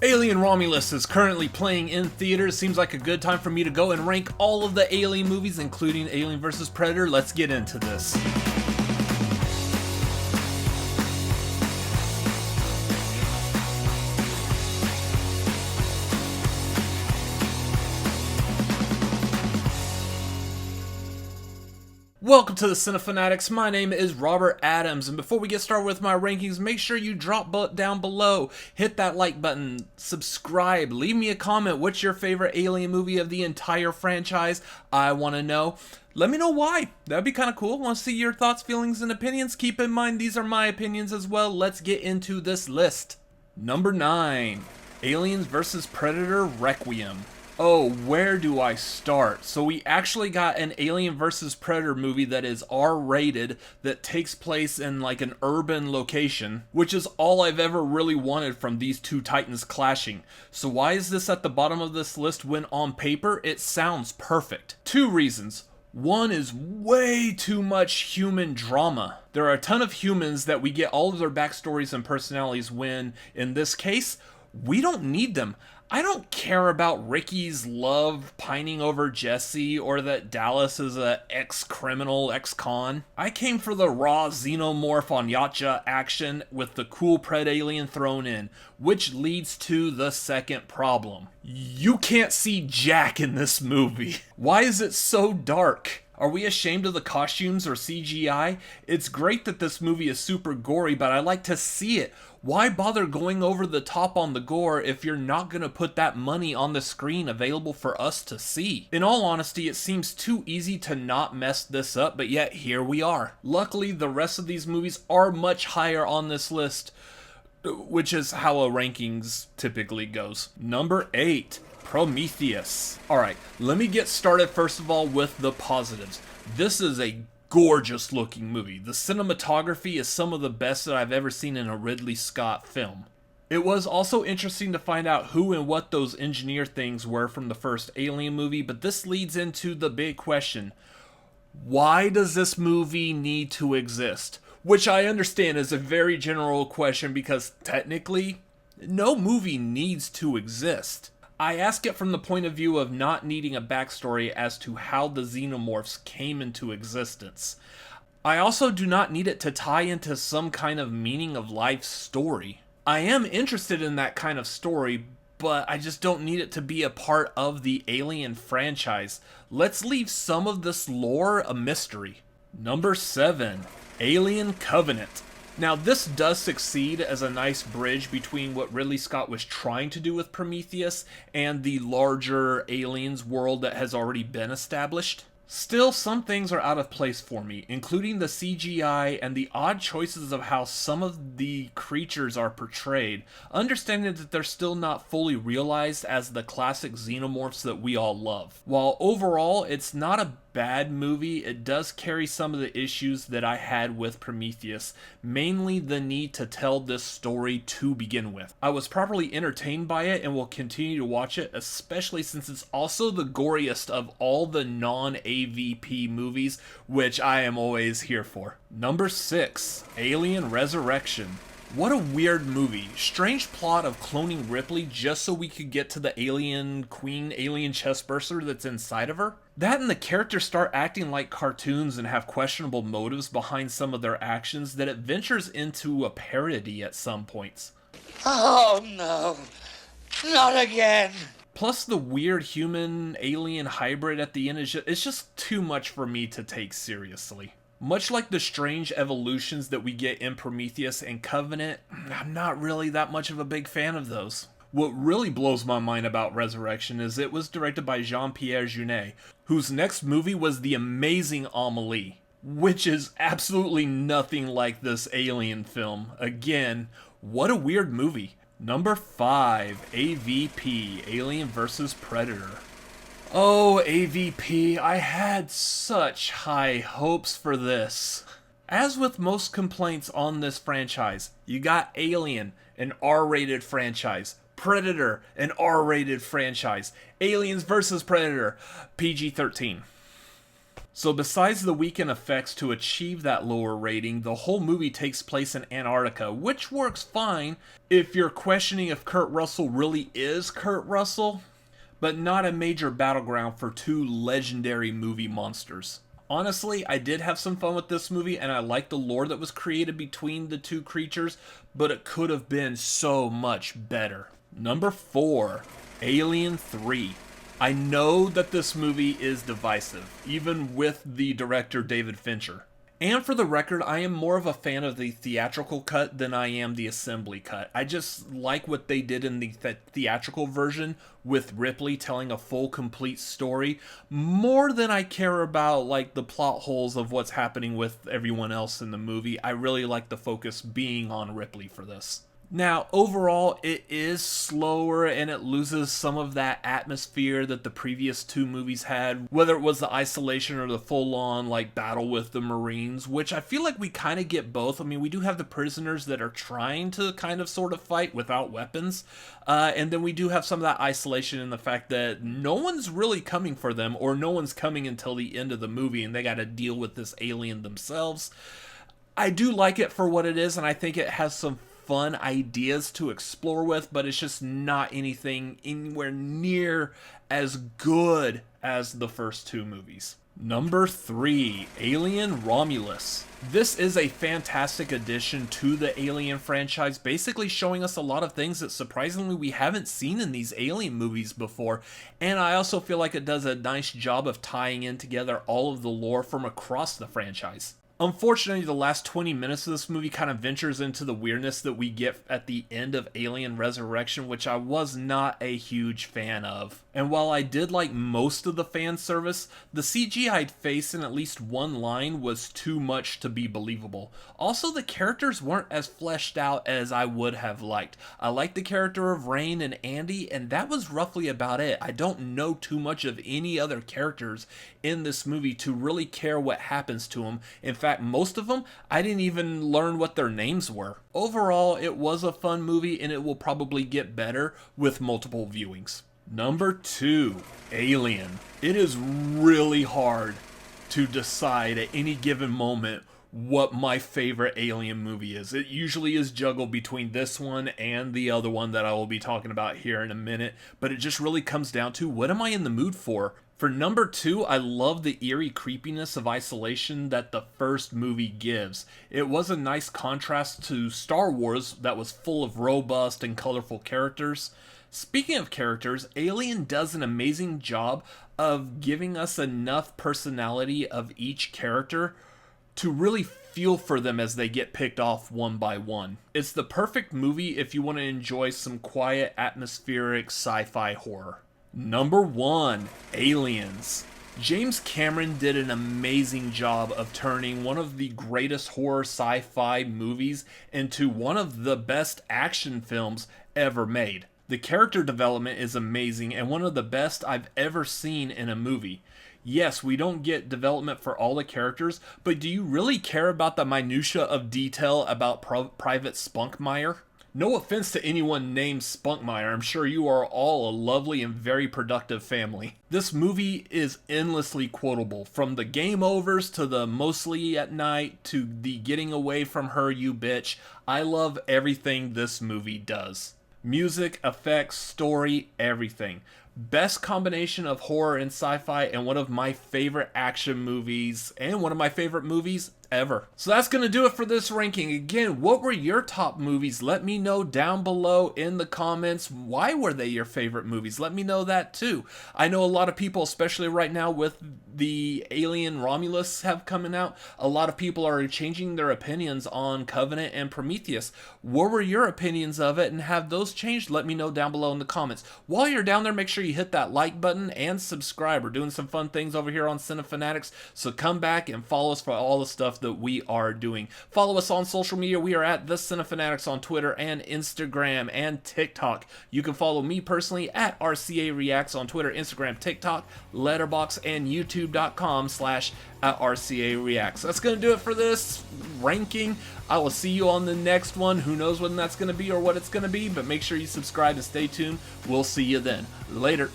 Alien Romulus is currently playing in theaters. Seems like a good time for me to go and rank all of the Alien movies, including Alien vs. Predator. Let's get into this. Welcome to the Cinefanatics. My name is Robert Adams, and before we get started with my rankings, make sure you drop down below, hit that like button, subscribe, leave me a comment. What's your favorite Alien movie of the entire franchise? I want to know. Let me know why. That'd be kind of cool. Want to see your thoughts, feelings, and opinions? Keep in mind, these are my opinions as well. Let's get into this list. Number 9, Aliens vs. Predator Requiem. Oh, where do I start? So we actually got an Alien vs. Predator movie that is R-rated, that takes place in like an urban location, which is all I've ever really wanted from these two titans clashing. So why is this at the bottom of this list when on paper it sounds perfect? Two reasons. One is way too much human drama. There are a ton of humans that we get all of their backstories and personalities when, in this case, we don't need them. I don't care about Ricky's love pining over Jesse or that Dallas is a ex-criminal, ex-con. I came for the raw xenomorph on Yacha action with the cool pred alien thrown in, which leads to the second problem. You can't see Jack in this movie. Why is it so dark? Are we ashamed of the costumes or CGI? It's great that this movie is super gory, but I like to see it. Why bother going over the top on the gore if you're not going to put that money on the screen available for us to see? In all honesty, it seems too easy to not mess this up, but yet here we are. Luckily, the rest of these movies are much higher on this list, which is how a rankings typically goes. Number 8. Prometheus. Alright, let me get started first of all with the positives. This is a gorgeous looking movie. The cinematography is some of the best that I've ever seen in a Ridley Scott film. It was also interesting to find out who and what those engineer things were from the first Alien movie, but this leads into the big question. Why does this movie need to exist? Which I understand is a very general question because technically, no movie needs to exist. I ask it from the point of view of not needing a backstory as to how the xenomorphs came into existence. I also do not need it to tie into some kind of meaning of life story. I am interested in that kind of story, but I just don't need it to be a part of the Alien franchise. Let's leave some of this lore a mystery. Number 7, Alien Covenant. Now, this does succeed as a nice bridge between what Ridley Scott was trying to do with Prometheus and the larger Aliens world that has already been established. Still, some things are out of place for me, including the CGI and the odd choices of how some of the creatures are portrayed, understanding that they're still not fully realized as the classic xenomorphs that we all love. While overall, it's not a bad movie, it does carry some of the issues that I had with Prometheus, mainly the need to tell this story to begin with. I was properly entertained by it and will continue to watch it, especially since it's also the goriest of all the non-AVP movies, which I am always here for. Number 6, Alien Resurrection. What a weird movie. Strange plot of cloning Ripley just so we could get to the alien queen, alien chestburster that's inside of her. That and the characters start acting like cartoons and have questionable motives behind some of their actions that it ventures into a parody at some points. Oh no, not again. Plus the weird human-alien hybrid at the end it's just too much for me to take seriously. Much like the strange evolutions that we get in Prometheus and Covenant, I'm not really that much of a big fan of those. What really blows my mind about Resurrection is it was directed by Jean-Pierre Jeunet, whose next movie was the amazing Amélie, which is absolutely nothing like this Alien film. Again, what a weird movie. Number 5, AVP, Alien vs. Predator. Oh, AVP, I had such high hopes for this. As with most complaints on this franchise, you got Alien, an R-rated franchise, Predator, an R-rated franchise, Aliens vs. Predator, PG-13. So besides the weekend effects to achieve that lower rating, the whole movie takes place in Antarctica, which works fine if you're questioning if Kurt Russell really is Kurt Russell, but not a major battleground for two legendary movie monsters. Honestly, I did have some fun with this movie, and I like the lore that was created between the two creatures, but it could have been so much better. Number 4, Alien 3. I know that this movie is divisive, even with the director David Fincher. And for the record, I am more of a fan of the theatrical cut than I am the assembly cut. I just like what they did in the theatrical version with Ripley telling a full, complete story, more than I care about like the plot holes of what's happening with everyone else in the movie. I really like the focus being on Ripley for this. Now, overall, it is slower and it loses some of that atmosphere that the previous two movies had, whether it was the isolation or the full-on, like, battle with the Marines, which I feel like we kind of get both. I mean, we do have the prisoners that are trying to kind of sort of fight without weapons, and then we do have some of that isolation in the fact that no one's really coming for them, or no one's coming until the end of the movie, and they got to deal with this alien themselves. I do like it for what it is, and I think it has some fun ideas to explore with, but it's just not anything anywhere near as good as the first two movies. Number 3, Alien Romulus. This is a fantastic addition to the Alien franchise, basically showing us a lot of things that surprisingly we haven't seen in these Alien movies before, and I also feel like it does a nice job of tying in together all of the lore from across the franchise. Unfortunately, the last 20 minutes of this movie kind of ventures into the weirdness that we get at the end of Alien Resurrection, which I was not a huge fan of. And while I did like most of the fan service, the CGI face in at least one line was too much to be believable. Also, the characters weren't as fleshed out as I would have liked. I liked the character of Rain and Andy, and that was roughly about it. I don't know too much of any other characters in this movie to really care what happens to them. In fact, most of them, I didn't even learn what their names were. Overall, it was a fun movie, and it will probably get better with multiple viewings. Number 2, Alien. It is really hard to decide at any given moment what my favorite Alien movie is. It usually is juggled between this one and the other one that I will be talking about here in a minute, but it just really comes down to what am I in the mood for? For number 2, I love the eerie creepiness of isolation that the first movie gives. It was a nice contrast to Star Wars that was full of robust and colorful characters. Speaking of characters, Alien does an amazing job of giving us enough personality of each character to really feel for them as they get picked off one by one. It's the perfect movie if you want to enjoy some quiet, atmospheric sci-fi horror. Number 1, Aliens. James Cameron did an amazing job of turning one of the greatest horror sci-fi movies into one of the best action films ever made. The character development is amazing and one of the best I've ever seen in a movie. Yes, we don't get development for all the characters, but do you really care about the minutia of detail about Private Spunkmeyer? No offense to anyone named Spunkmeyer, I'm sure you are all a lovely and very productive family. This movie is endlessly quotable, from the game overs to the mostly at night to the getting away from her you bitch. I love everything this movie does. Music, effects, story, everything. Best combination of horror and sci-fi, and one of my favorite action movies, and one of my favorite movies ever. So that's going to do it for this ranking. Again, what were your top movies? Let me know down below in the comments. Why were they your favorite movies? Let me know that too. I know a lot of people, especially right now with the Alien Romulus have coming out, a lot of people are changing their opinions on Covenant and Prometheus. What were your opinions of it, and have those changed? Let me know down below in the comments. While you're down there, make sure you hit that like button and subscribe. We're doing some fun things over here on Cinefanatics, so come back and follow us for all the stuff that we are doing. Follow us on social media. We are at The Cinefanatics on Twitter and Instagram and TikTok. You can follow me personally at RCA Reacts on Twitter, Instagram, TikTok, Letterboxd, and YouTube.com/@RCA Reacts. That's going to do it for this ranking. I will see you on the next one. Who knows when that's going to be or what it's going to be, but make sure you subscribe and stay tuned. We'll see you then. Later.